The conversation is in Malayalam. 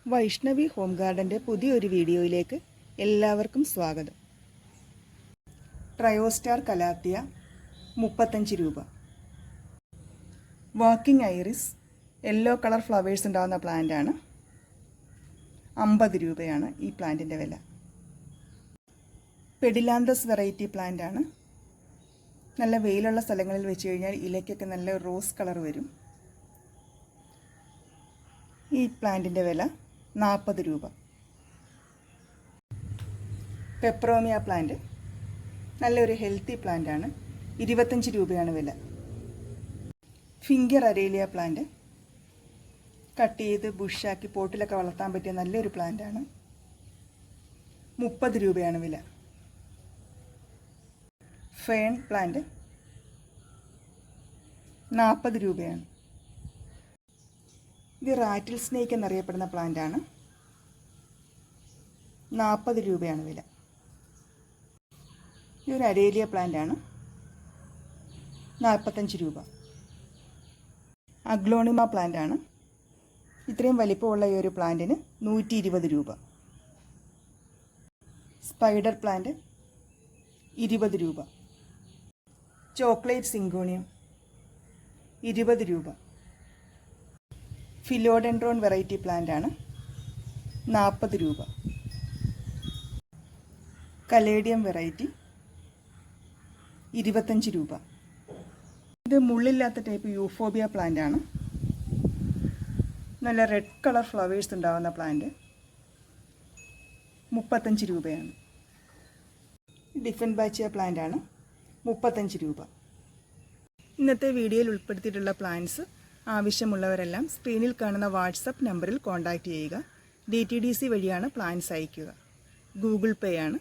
വൈഷ്ണവി ഹോം ഗാർഡൻ്റെ പുതിയൊരു വീഡിയോയിലേക്ക് എല്ലാവർക്കും സ്വാഗതം. ട്രയോസ്റ്റാർ കലാത്തിയ 35 രൂപ. Walking iris yellow colour flowers ഉണ്ടാകുന്ന പ്ലാന്റാണ്. 50 രൂപയാണ് ഈ പ്ലാന്റിൻ്റെ വില. പെഡിലാന്തസ് വെറൈറ്റി പ്ലാന്റാണ്. നല്ല വെയിലുള്ള സ്ഥലങ്ങളിൽ വെച്ച് കഴിഞ്ഞാൽ ഇലയ്ക്കൊക്കെ നല്ല റോസ് കളർ വരും. ഈ പ്ലാന്റിൻ്റെ വില 40 രൂപ. പെപ്രോമിയ പ്ലാന്റ് നല്ലൊരു ഹെൽത്തി പ്ലാന്റാണ്. 25 രൂപയാണ് വില. ഫിംഗർ അരേലിയ പ്ലാന്റ് കട്ട് ചെയ്ത് ബുഷാക്കി പോട്ടിലൊക്കെ വളർത്താൻ പറ്റിയ നല്ലൊരു പ്ലാന്റാണ്. 30 രൂപയാണ് വില. ഫേൺ പ്ലാന്റ് 40 രൂപയാണ്. ഇത് റാറ്റിൽ സ്നേക്ക് എന്നറിയപ്പെടുന്ന പ്ലാന്റാണ്. 40 രൂപയാണ് വില. ഇതൊരു അരേലിയ പ്ലാന്റാണ്. 45 രൂപ. അഗ്ലോണിമ പ്ലാന്റാണ്. ഇത്രയും വലിപ്പമുള്ള ഈ ഒരു പ്ലാന്റിന് 120 രൂപ. സ്പൈഡർ പ്ലാന്റ് 20 രൂപ. ചോക്ലേറ്റ് സിങ്കോണിയം 20 രൂപ. ഫിലോഡെൻഡ്രോൺ വെറൈറ്റി പ്ലാന്റാണ്. 40 രൂപ. കലേഡിയം വെറൈറ്റി 25 രൂപ. ഇത് മുള്ളില്ലാത്ത ടൈപ്പ് യൂഫോബിയ പ്ലാന്റാണ്. നല്ല റെഡ് കളർ ഫ്ലവേഴ്സ് ഉണ്ടാകുന്ന പ്ലാന്റ്. 35 രൂപയാണ്. ഡിഫൻബാച്ചിയ പ്ലാന്റാണ്. 35 രൂപ. ഇന്നത്തെ വീഡിയോയിൽ ഉൾപ്പെടുത്തിയിട്ടുള്ള പ്ലാന്റ്സ് ആവശ്യമുള്ളവരെല്ലാം സ്ക്രീനിൽ കാണുന്ന വാട്സപ്പ് നമ്പറിൽ കോൺടാക്റ്റ് ചെയ്യുക. DTDC വഴിയാണ് പ്ലാന്റ്സ് അയയ്ക്കുക. ഗൂഗിൾ പേ ആണ്.